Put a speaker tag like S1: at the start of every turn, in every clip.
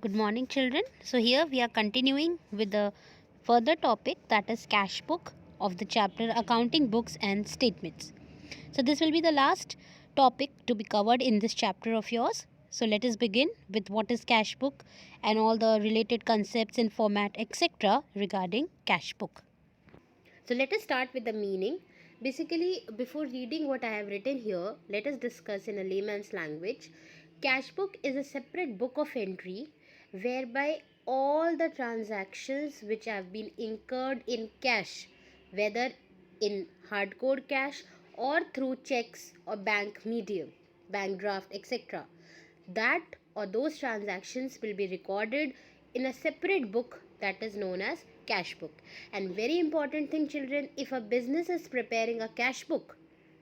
S1: Good morning, children. So, here we are continuing with the further topic, that is cash book of the chapter accounting books and statements. So, this will be the last topic to be covered in this chapter of yours. So, let us begin with what is cash book and all the related concepts and format, etc., regarding cash book. So, let us start with the meaning. Basically, before reading what I have written here, let us discuss in a layman's language. Cash book is a separate book of entry whereby all the transactions which have been incurred in cash, whether in hardcore cash or through checks or bank medium, bank draft, etc., that or those transactions will be recorded in a separate book that is known as cash book. And very important thing, children, if a business is preparing a cash book,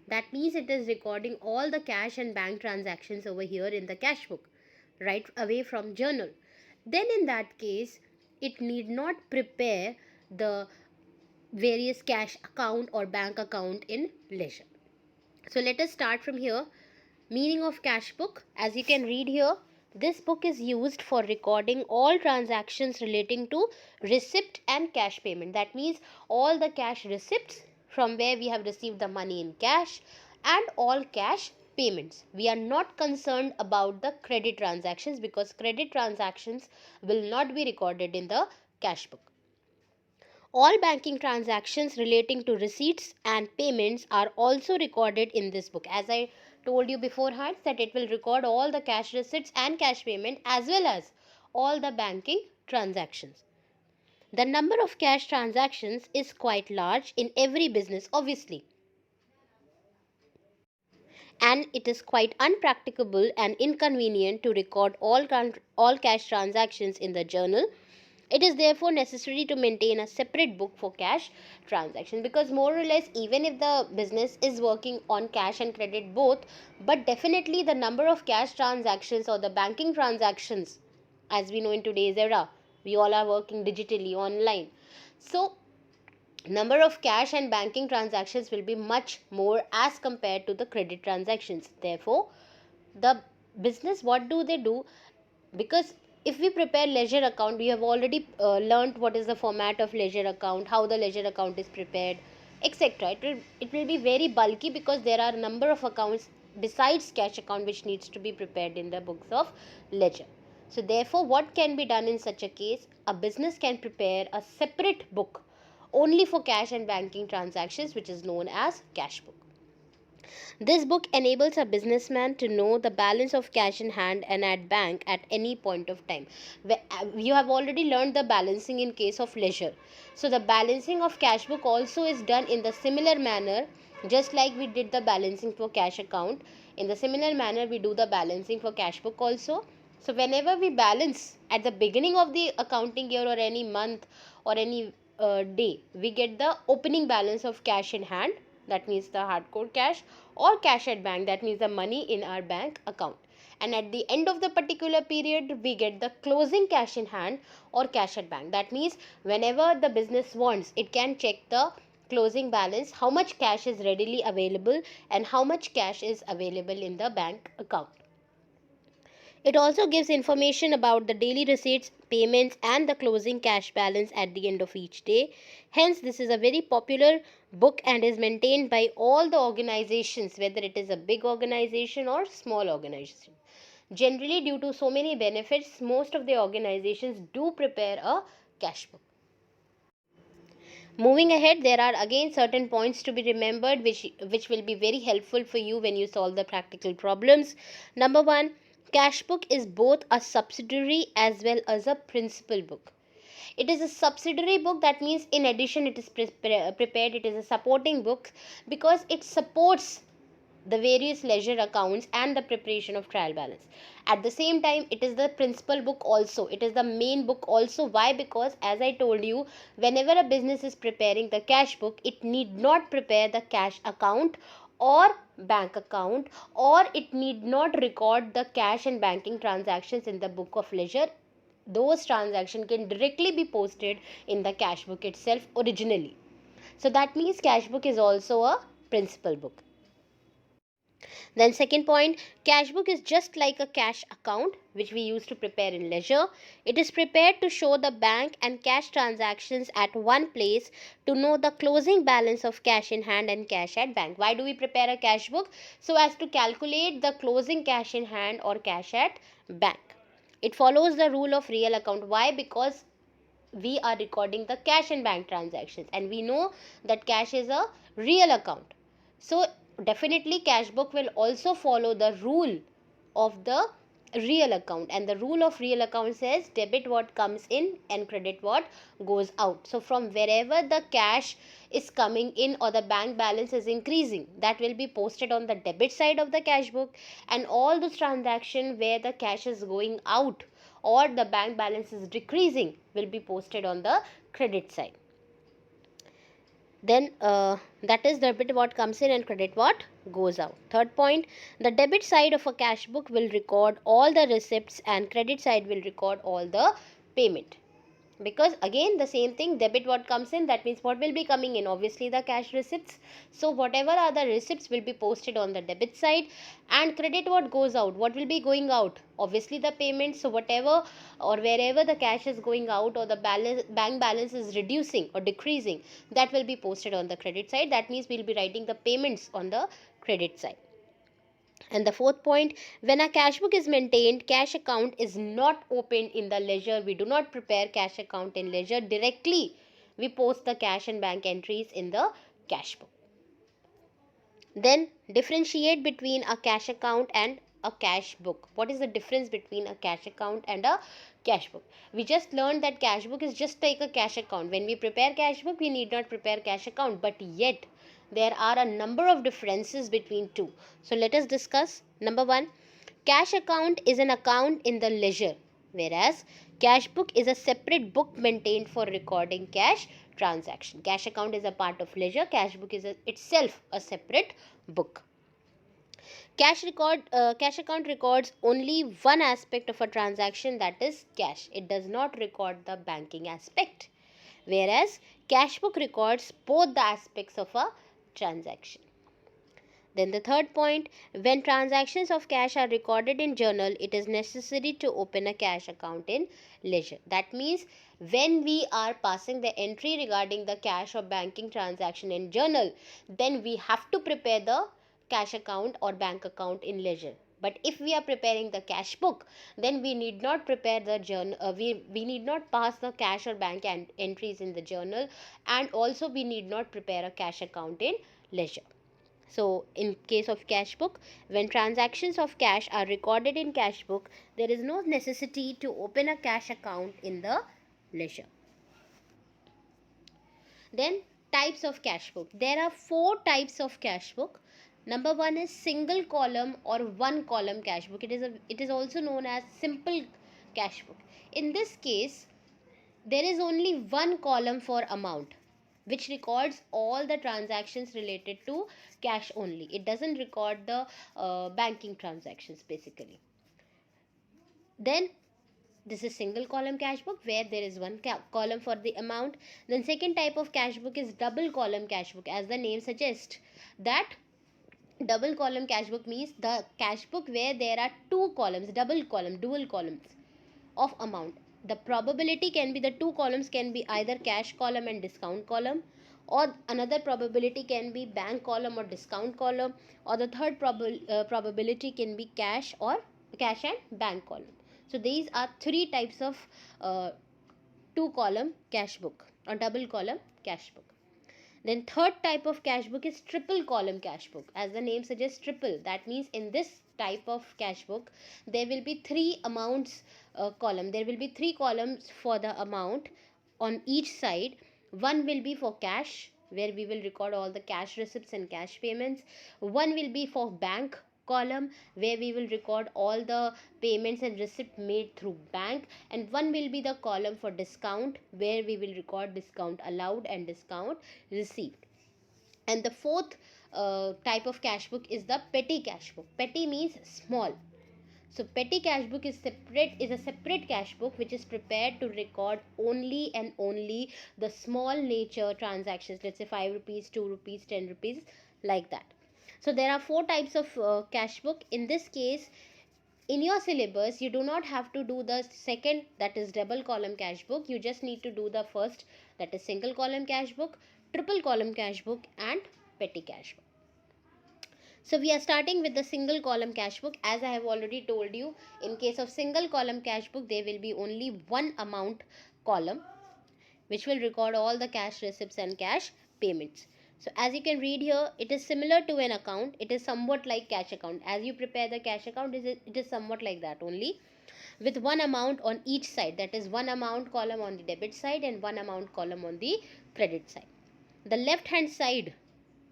S1: that means it is recording all the cash and bank transactions over here in the cash book right away from journal. Then in that case, it need not prepare the various cash account or bank account in leisure. So let us start from here. Meaning of cash book. As you can read here, this book is used for recording all transactions relating to receipt and cash payment. That means all the cash receipts from where we have received the money in cash and all cash payments. We are not concerned about the credit transactions because credit transactions will not be recorded in the cash book. All banking transactions relating to receipts and payments are also recorded in this book. As I told you beforehand, that it will record all the cash receipts and cash payment as well as all the banking transactions. The number of cash transactions is quite large in every business, obviously, and it is quite unpracticable and inconvenient to record all cash transactions in the journal. It is therefore necessary to maintain a separate book for cash transactions, because more or less, even if the business is working on cash and credit both, but definitely the number of cash transactions or the banking transactions, as we know in today's era, we all are working digitally online. So number of cash and banking transactions will be much more as compared to the credit transactions. Therefore, the business, what do they do? Because if we prepare ledger account, we have already learnt what is the format of ledger account, how the ledger account is prepared, etc. It will be very bulky because there are a number of accounts besides cash account which needs to be prepared in the books of ledger. So therefore, what can be done in such a case? A business can prepare a separate book only for cash and banking transactions, which is known as cash book. This book enables a businessman to know the balance of cash in hand and at bank at any point of time. You have already learned the balancing in case of leisure. So the balancing of cash book also is done in the similar manner, just like we did the balancing for cash account. In the similar manner, we do the balancing for cash book also. So whenever we balance at the beginning of the accounting year or any month or any day, we get the opening balance of cash in hand, that means the hardcore cash, or cash at bank, that means the money in our bank account. And at the end of the particular period, we get the closing cash in hand or cash at bank. That means whenever the business wants, it can check the closing balance, how much cash is readily available and how much cash is available in the bank account. It also gives information about the daily receipts, payments, and the closing cash balance at the end of each day. Hence, this is a very popular book and is maintained by all the organizations, whether it is a big organization or small organization. Generally, due to so many benefits, most of the organizations do prepare a cash book. Moving ahead, there are again certain points to be remembered which will be very helpful for you when you solve the practical problems. Number 1, cash book is both a subsidiary as well as a principal book. It is a subsidiary book, that means in addition it is prepared, it is a supporting book because it supports the various leisure accounts and the preparation of trial balance. At the same time, it is the principal book also, it is the main book also. Why? Because as I told you, whenever a business is preparing the cash book, it need not prepare the cash account or bank account, or it need not record the cash and banking transactions in the book of ledger. Those transactions can directly be posted in the cash book itself originally. So that means cash book is also a principal book. Then second point, cash book is just like a cash account which we use to prepare in ledger. It is prepared to show the bank and cash transactions at one place to know the closing balance of cash in hand and cash at bank. Why do we prepare a cash book? So as to calculate the closing cash in hand or cash at bank. It follows the rule of real account. Why? Because we are recording the cash and bank transactions and we know that cash is a real account. So definitely cash book will also follow the rule of the real account, and the rule of real account says debit what comes in and credit what goes out. So from wherever the cash is coming in or the bank balance is increasing, that will be posted on the debit side of the cash book, and all those transactions where the cash is going out or the bank balance is decreasing will be posted on the credit side. Then that is debit what comes in and credit what goes out. Third point, the debit side of a cash book will record all the receipts and credit side will record all the payment. Because again the same thing, debit what comes in, that means what will be coming in, obviously the cash receipts. So whatever are the receipts will be posted on the debit side, and credit what goes out, what will be going out, obviously the payment. So whatever or wherever the cash is going out or the balance, bank balance is reducing or decreasing, that will be posted on the credit side. That means we'll be writing the payments on the credit side. And the fourth point, when a cash book is maintained, cash account is not opened in the ledger. We do not prepare cash account in ledger directly. We post the cash and bank entries in the cash book. Then differentiate between a cash account and a cash book. What is the difference between a cash account and a cash book? We just learned that cash book is just like a cash account. When we prepare cash book, we need not prepare cash account, but yet there are a number of differences between two. So let us discuss. Number one, cash account is an account in the ledger, whereas cash book is a separate book maintained for recording cash transaction. Cash account is a part of ledger, cash book is itself a separate book. Cash account records only one aspect of a transaction, that is cash. It does not record the banking aspect, whereas cash book records both the aspects of a transaction. Then the third point, when transactions of cash are recorded in journal, it is necessary to open a cash account in ledger. That means when we are passing the entry regarding the cash or banking transaction in journal, then we have to prepare the cash account or bank account in ledger. But if we are preparing the cash book, then we need not prepare the journal, we need not pass the cash or bank entries in the journal, and also we need not prepare a cash account in ledger. So in case of cash book, when transactions of cash are recorded in cash book, there is no necessity to open a cash account in the ledger. Then types of cash book. There are four types of cash book. Number one is single column or one column cash book. It is also known as simple cash book. In this case, there is only one column for amount, which records all the transactions related to cash only. It doesn't record the banking transactions basically. Then this is single column cash book where there is one column for the amount. Then second type of cash book is double column cash book. As the name suggests, that double column cash book means the cash book where there are two columns, double column, dual columns of amount. The probability can be, the two columns can be either cash column and discount column, or another probability can be bank column or discount column, or the third probability can be cash or cash and bank column. So these are three types of two column cash book or double column cash book. Then third type of cash book is triple column cash book. As the name suggests, triple. That means in this type of cash book, there will be three amounts column. There will be three columns for the amount on each side. One will be for cash, where we will record all the cash receipts and cash payments. One will be for bank column, where we will record all the payments and receipt made through bank, and one will be the column for discount, where we will record discount allowed and discount received. And the fourth type of cash book is the petty cash book. Petty means small. So petty cash book is a separate cash book which is prepared to record only and only the small nature transactions, let's say 5 rupees, 2 rupees, 10 rupees, like that. So there are four types of cash book. In this case, in your syllabus, you do not have to do the second, that is double column cash book. You just need to do the first, that is single column cash book, triple column cash book, and petty cash book. So we are starting with the single column cash book. As I have already told you, in case of single column cash book, there will be only one amount column which will record all the cash receipts and cash payments. So as you can read here, it is similar to an account. It is somewhat like cash account. As you prepare the cash account, it is somewhat like that only, with one amount on each side. That is one amount column on the debit side and one amount column on the credit side. The left hand side,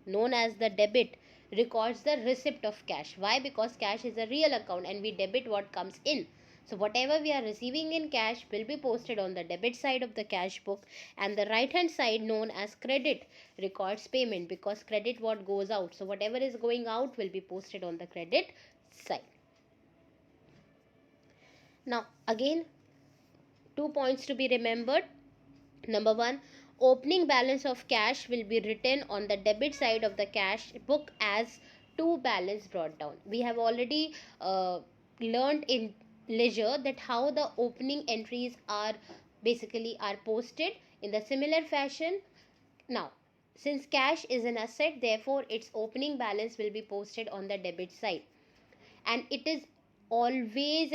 S1: known as the debit, records the receipt of cash. Why? Because cash is a real account and we debit what comes in. So whatever we are receiving in cash will be posted on the debit side of the cash book, and the right hand side, known as credit, records payment, because credit what goes out. So whatever is going out will be posted on the credit side. Now again, 2 points to be remembered. Number one, opening balance of cash will be written on the debit side of the cash book as to balance brought down. We have already learned in leisure that how the opening entries are posted in the similar fashion. Now, since cash is an asset, therefore its opening balance will be posted on the debit side, and it is always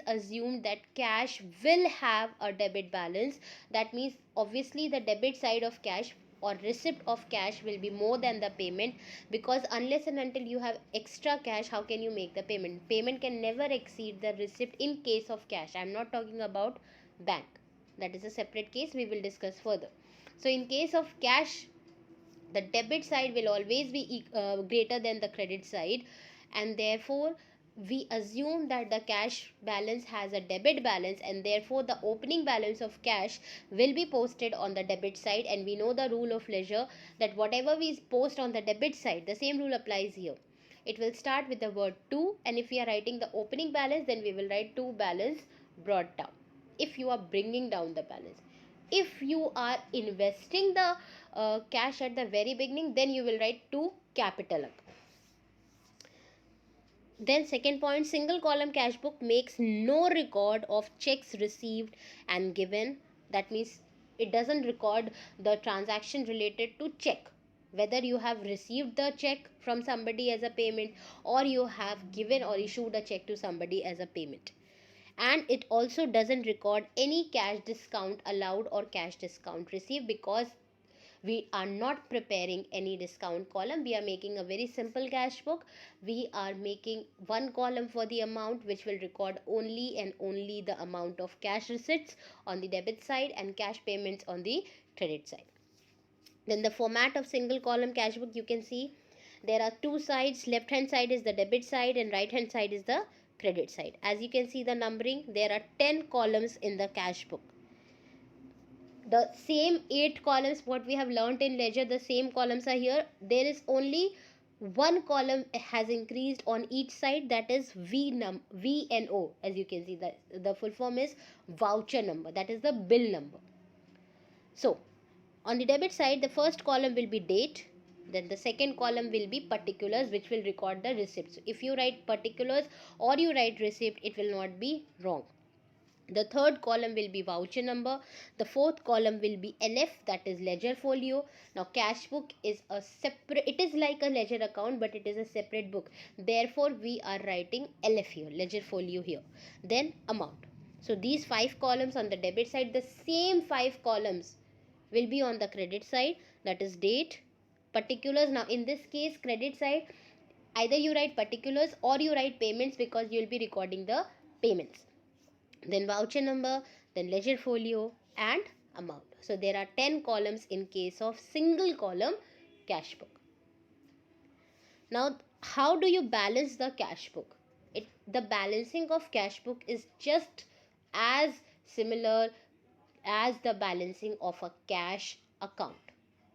S1: assumed that cash will have a debit balance. That means obviously the debit side of cash or receipt of cash will be more than the payment, because unless and until you have extra cash, how can you make the payment can never exceed the receipt in case of cash. I am not talking about bank, that is a separate case, we will discuss further. So in case of cash, the debit side will always be greater than the credit side, and therefore we assume that the cash balance has a debit balance, and therefore the opening balance of cash will be posted on the debit side. And we know the rule of leisure, that whatever we post on the debit side, the same rule applies here. It will start with the word to, and if we are writing the opening balance, then we will write to balance brought down, if you are bringing down the balance. If you are investing the cash at the very beginning, then you will write to capital. Then second point, single column cash book makes no record of checks received and given. That means it doesn't record the transaction related to check, whether you have received the check from somebody as a payment, or you have given or issued a check to somebody as a payment. And it also doesn't record any cash discount allowed or cash discount received, because we are not preparing any discount column. We are making a very simple cash book. We are making one column for the amount, which will record only and only the amount of cash receipts on the debit side and cash payments on the credit side. Then the format of single column cash book, you can see there are two sides. Left hand side is the debit side and right hand side is the credit side. As you can see the numbering, there are 10 columns in the cash book. The same 8 columns what we have learnt in ledger, the same columns are here. There is only one column has increased on each side, that is VNO. As you can see, the full form is voucher number, that is the bill number. So on the debit side, the first column will be date, then the second column will be particulars, which will record the receipt. So if you write particulars or you write receipt, it will not be wrong. The third column will be voucher number. The fourth column will be LF, that is ledger folio. Now cash book is a separate, it is like a ledger account, but it is a separate book. Therefore we are writing LF here, ledger folio here. Then amount. So these 5 columns on the debit side, the same 5 columns will be on the credit side, that is date, particulars. Now in this case, credit side, either you write particulars or you write payments, because you will be recording the payments. Then voucher number, then ledger folio and amount. So there are 10 columns in case of single column cash book. Now how do you balance the cash book? The balancing of cash book is just as similar as the balancing of a cash account.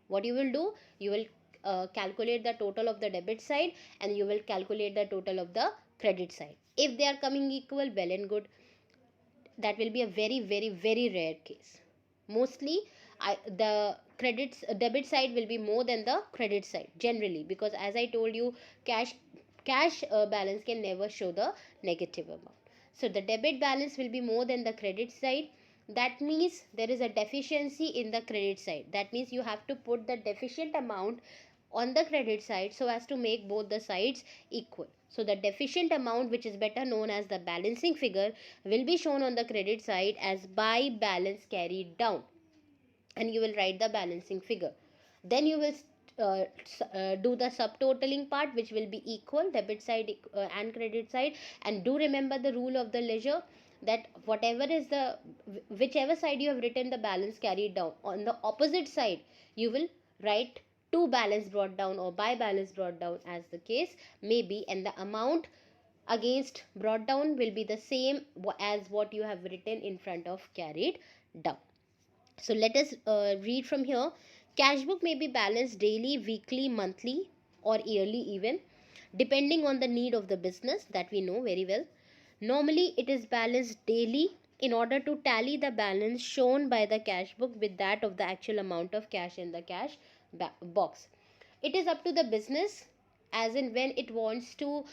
S1: What you will do, you will calculate the total of the debit side and you will calculate the total of the credit side. If they are coming equal, well and good. That will be a very rare case. Mostly the debit side will be more than the credit side generally, because as I told you, cash balance can never show the negative amount. So the debit balance will be more than the credit side. That means there is a deficiency in the credit side. That means you have to put the deficient amount on the credit side so as to make both the sides equal. So the deficient amount, which is better known as the balancing figure, will be shown on the credit side as by balance carried down, and you will write the balancing figure. Then you will do the subtotaling part, which will be equal debit side and credit side. And do remember the rule of the ledger, that whatever is the whichever side you have written the balance carried down, on the opposite side you will write to balance brought down or by balance brought down, as the case may be, and the amount against brought down will be the same as what you have written in front of carried down. So let us read from here. Cash book may be balanced daily, weekly, monthly, or yearly even, depending on the need of the business, that we know very well. Normally, it is balanced daily in order to tally the balance shown by the cash book with that of the actual amount of cash in the cash box. It is up to the business as in when it wants to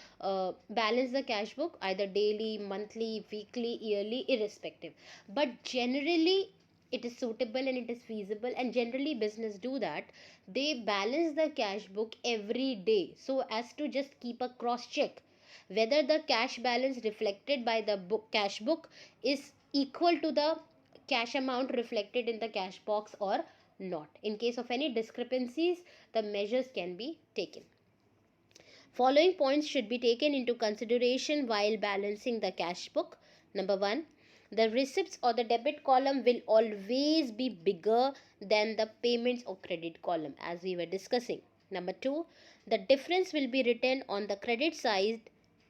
S1: balance the cash book, either daily, monthly, weekly, yearly, irrespective. But generally, it is suitable and it is feasible, and generally business do that. They balance the cash book every day so as to just keep a cross check whether the cash balance reflected by the cash book is equal to the cash amount reflected in the cash box or not. In case of any discrepancies, the measures can be taken. Following points should be taken into consideration while balancing the cash book. Number 1, the receipts or the debit column will always be bigger than the payments or credit column, as we were discussing. Number 2, the difference will be written on the credit side,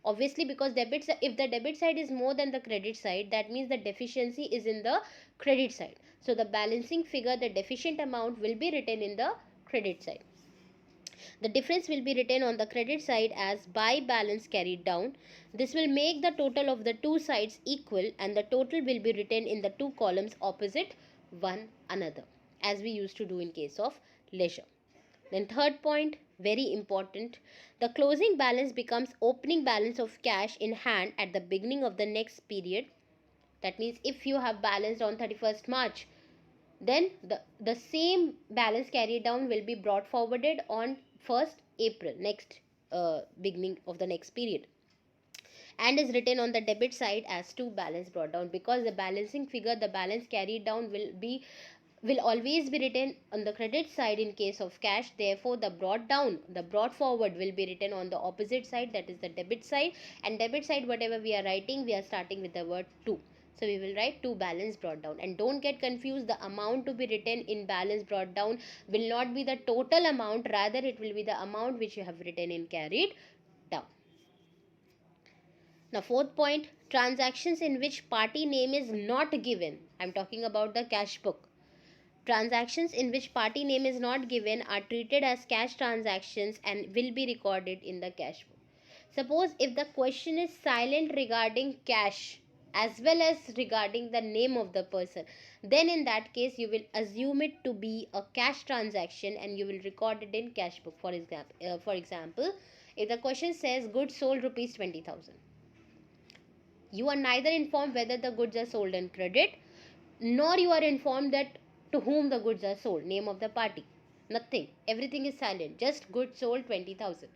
S1: obviously, because if the debit side is more than the credit side, that means the deficiency is in the credit side. So the balancing figure, the deficient amount, will be written in the credit side. The difference will be written on the credit side as by balance carried down. This will make the total of the two sides equal, and the total will be written in the two columns opposite one another, as we used to do in case of leisure. Then third point, very important, the closing balance becomes opening balance of cash in hand at the beginning of the next period. That means if you have balanced on 31st March, then the same balance carried down will be brought forwarded on 1st April, next beginning of the next period, and is written on the debit side as to balance brought down, because the balancing figure, the balance carried down, will always be written on the credit side in case of cash. Therefore the brought forward will be written on the opposite side, that is the debit side. And debit side, whatever we are writing, we are starting with the word to. So we will write to balance brought down. And don't get confused, the amount to be written in balance brought down will not be the total amount, rather it will be the amount which you have written in carried down. Now fourth point, transactions in which party name is not given. I am talking about the cash book. Transactions in which party name is not given are treated as cash transactions and will be recorded in the cash book. Suppose if the question is silent regarding cash as well as regarding the name of the person, then in that case you will assume it to be a cash transaction and you will record it in cash book. For example, if the question says goods sold rupees 20,000, you are neither informed whether the goods are sold in credit, nor you are informed that to whom the goods are sold, name of the party, nothing, everything is silent, just goods sold 20,000.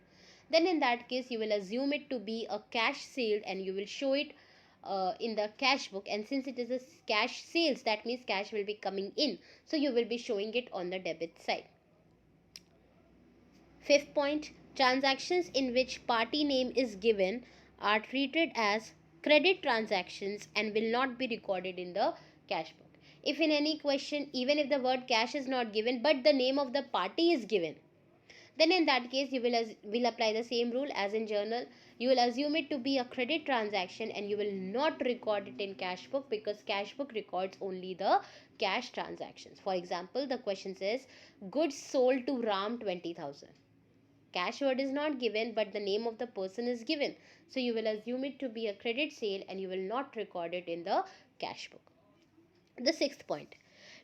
S1: Then in that case you will assume it to be a cash sale and you will show it in the cash book. And since it is a cash sales, that means cash will be coming in, so you will be showing it on the debit side. Fifth point, transactions in which party name is given are treated as credit transactions and will not be recorded in the cash book. If in any question, even if the word cash is not given but the name of the party is given, then in that case you will apply the same rule as in journal. You will assume it to be a credit transaction and you will not record it in cash book, because cash book records only the cash transactions. For example, the question says goods sold to Ram 20,000. Cash word is not given but the name of the person is given, so you will assume it to be a credit sale and you will not record it in the cash book. The sixth point,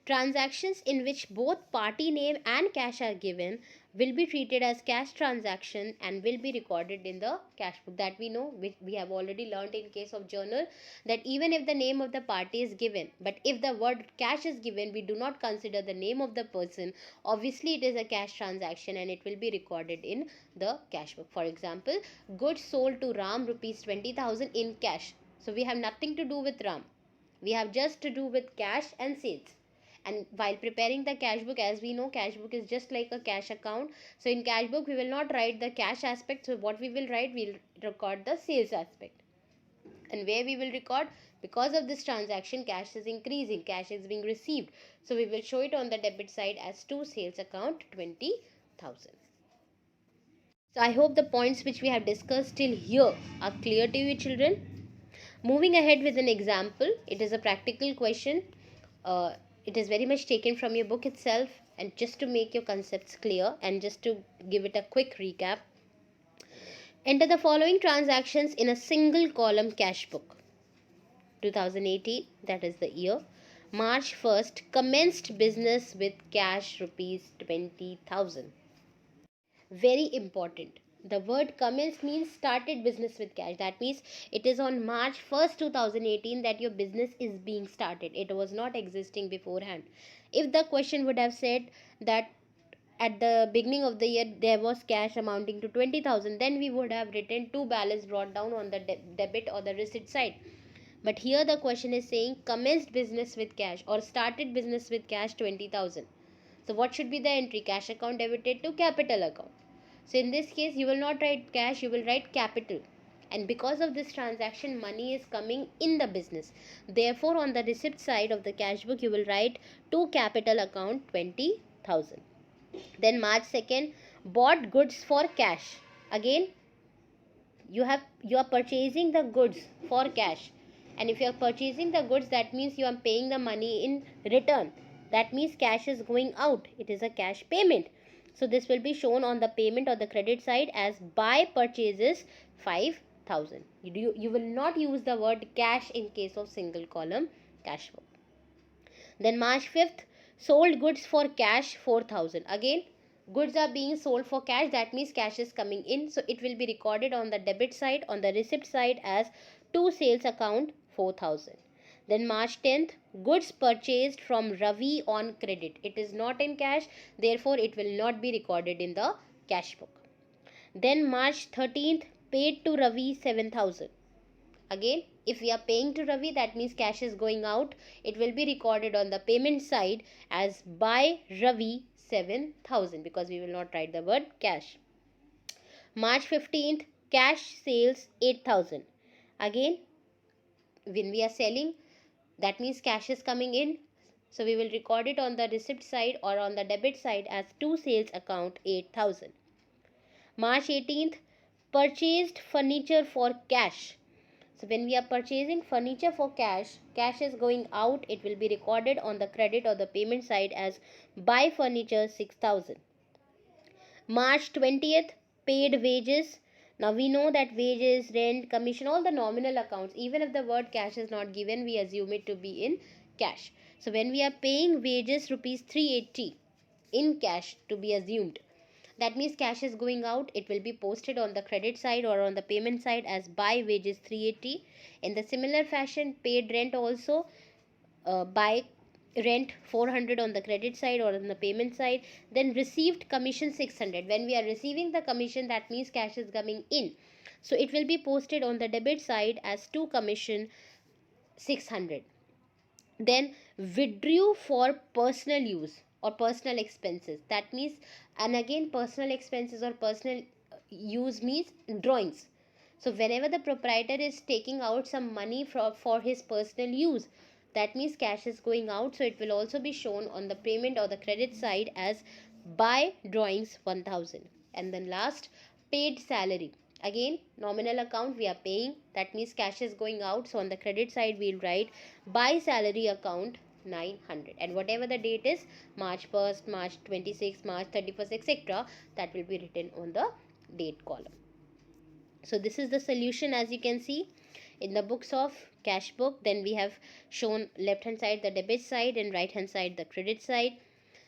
S1: Transactions in which both party name and cash are given will be treated as cash transaction and will be recorded in the cash book. That we know, which we have already learned in case of journal, that even if the name of the party is given, but if the word cash is given, we do not consider the name of the person. Obviously it is a cash transaction and it will be recorded in the cash book. For example, goods sold to Ram rupees 20,000 in cash. So we have nothing to do with Ram, we have just to do with cash and sales. And while preparing the cash book, as we know, cash book is just like a cash account. So in cash book we will not write the cash aspect. So what we will write, we'll record the sales aspect. And where we will record, because of this transaction cash is increasing, cash is being received, so we will show it on the debit side as to sales account 20,000. So I hope the points which we have discussed till here are clear to you, children. Moving ahead with an example, it is a practical question. It is very much taken from your book itself, and just to make your concepts clear and just to give it a quick recap, enter the following transactions in a single column cash book. 2018, that is the year. March 1st, commenced business with cash rupees 20,000. Very important. The word commenced means started business with cash. That means it is on March 1st, 2018 that your business is being started. It was not existing beforehand. If the question would have said that at the beginning of the year there was cash amounting to 20,000, then we would have written to balance brought down on the debit or the receipt side. But here the question is saying commenced business with cash or started business with cash 20,000. So what should be the entry? Cash account debited to capital account. So in this case you will not write cash, you will write capital. And because of this transaction, money is coming in the business. Therefore on the receipt side of the cash book you will write to capital account 20,000. Then March 2nd, bought goods for cash. Again you are purchasing the goods for cash. And if you are purchasing the goods, that means you are paying the money in return. That means cash is going out. It is a cash payment. So this will be shown on the payment or the credit side as buy purchases 5,000. You will not use the word cash in case of single column cash book. Then March 5th, sold goods for cash 4,000. Again, goods are being sold for cash. That means cash is coming in. So it will be recorded on the debit side, on the receipt side as to sales account 4,000. Then March 10th, goods purchased from Ravi on credit. It is not in cash, therefore it will not be recorded in the cash book. Then March 13th, paid to Ravi 7,000. Again, if we are paying to Ravi, that means cash is going out. It will be recorded on the payment side as by Ravi 7,000 because we will not write the word cash. March 15th, cash sales 8,000. Again, when we are selling, that means cash is coming in. So we will record it on the receipt side or on the debit side as to sales account 8,000. March 18th, purchased furniture for cash. So when we are purchasing furniture for cash, cash is going out. It will be recorded on the credit or the payment side as buy furniture 6,000. March 20th, paid wages. Now we know that wages, rent, commission, all the nominal accounts, even if the word cash is not given, we assume it to be in cash. So when we are paying wages rupees 380 in cash to be assumed, that means cash is going out. It will be posted on the credit side or on the payment side as buy wages 380. In the similar fashion, paid rent also, buy rent 400 on the credit side or on the payment side. Then received commission 600. When we are receiving the commission, that means cash is coming in. So it will be posted on the debit side as to commission 600. Then withdrew for personal use or personal expenses. That means, and again personal expenses or personal use means drawings. So whenever the proprietor is taking out some money for his personal use, that means cash is going out. So it will also be shown on the payment or the credit side as buy drawings 1,000. And then last, paid salary. Again, nominal account we are paying, that means cash is going out. So on the credit side we'll write buy salary account 900, and whatever the date is, March 1st, March 26th, March 31st, etc., that will be written on the date column. So this is the solution. As you can see, In the books of cash book, then we have shown left hand side the debit side and right hand side the credit side.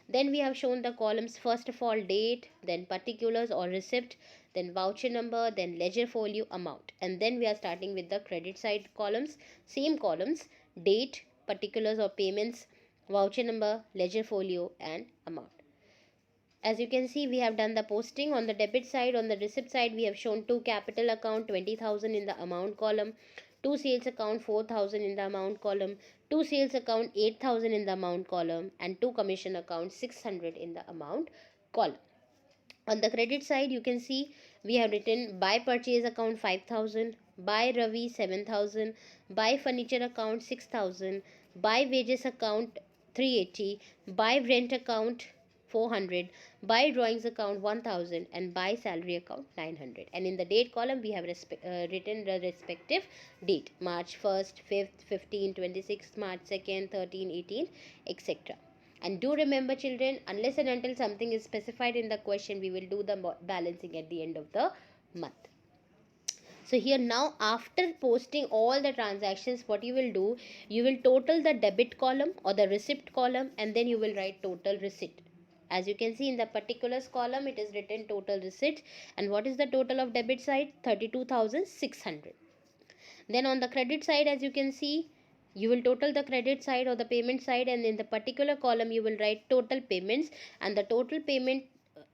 S1: Then we have shown the columns, first of all date, then particulars or receipt, then voucher number, then ledger folio, amount. And then we are starting with the credit side columns, same columns, date, particulars or payments, voucher number, ledger folio and amount. As you can see, we have done the posting on the debit side. On the receipt side, we have shown two capital account 20,000 in the amount column, two sales account 4,000 in the amount column, two sales account 8,000 in the amount column, and two commission account 600 in the amount column. On the credit side, you can see we have written buy purchase account 5,000, buy Ravi 7,000, buy furniture account 6,000, buy wages account 380, buy rent account 400, buy drawings account 1000, and buy salary account 900. And in the date column, we have written the respective date: March 1st, 5th, 15th, 26th, March 2nd, 13th, 18th, etc. And do remember, children, unless and until something is specified in the question, we will do the balancing at the end of the month. So here now, after posting all the transactions, what you will do, you will total the debit column or the receipt column, and then you will write total receipt. As you can see in the particulars column, it is written total receipt. And what is the total of debit side? 32,600. Then on the credit side, as you can see, you will total the credit side or the payment side, and in the particular column you will write total payments, and the total payment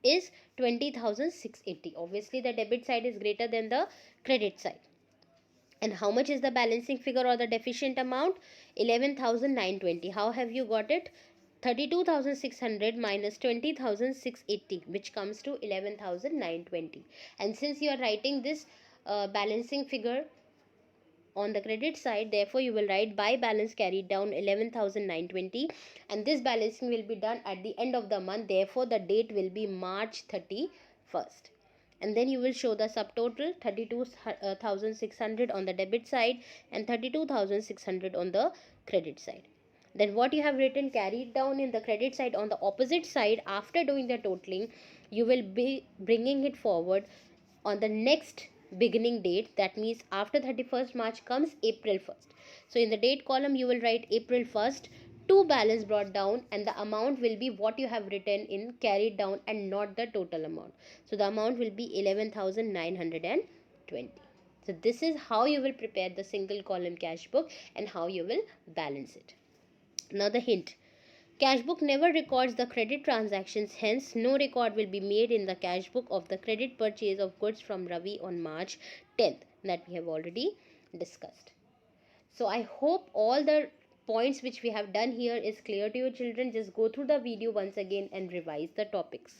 S1: is 20,680. Obviously the debit side is greater than the credit side. And how much is the balancing figure or the deficient amount? 11,920. How have you got it? 32,600 minus 20,680, which comes to 11,920. And since you are writing this balancing figure on the credit side, therefore you will write buy balance carried down 11,920, and this balancing will be done at the end of the month, therefore the date will be March 31st. And then you will show the subtotal 32,600 on the debit side and 32,600 on the credit side. Then what you have written carried down in the credit side, on the opposite side, after doing the totaling, you will be bringing it forward on the next beginning date. That means after 31st March comes April 1st. So in the date column you will write April 1st to balance brought down, and the amount will be what you have written in carried down and not the total amount. So the amount will be 11,920. So this is how you will prepare the single column cash book and how you will balance it. Now the hint: cash book never records the credit transactions, hence no record will be made in the cash book of the credit purchase of goods from Ravi on March 10th, that we have already discussed. So I hope all the points which we have done here is clear to you, children. Just go through the video once again and revise the topics.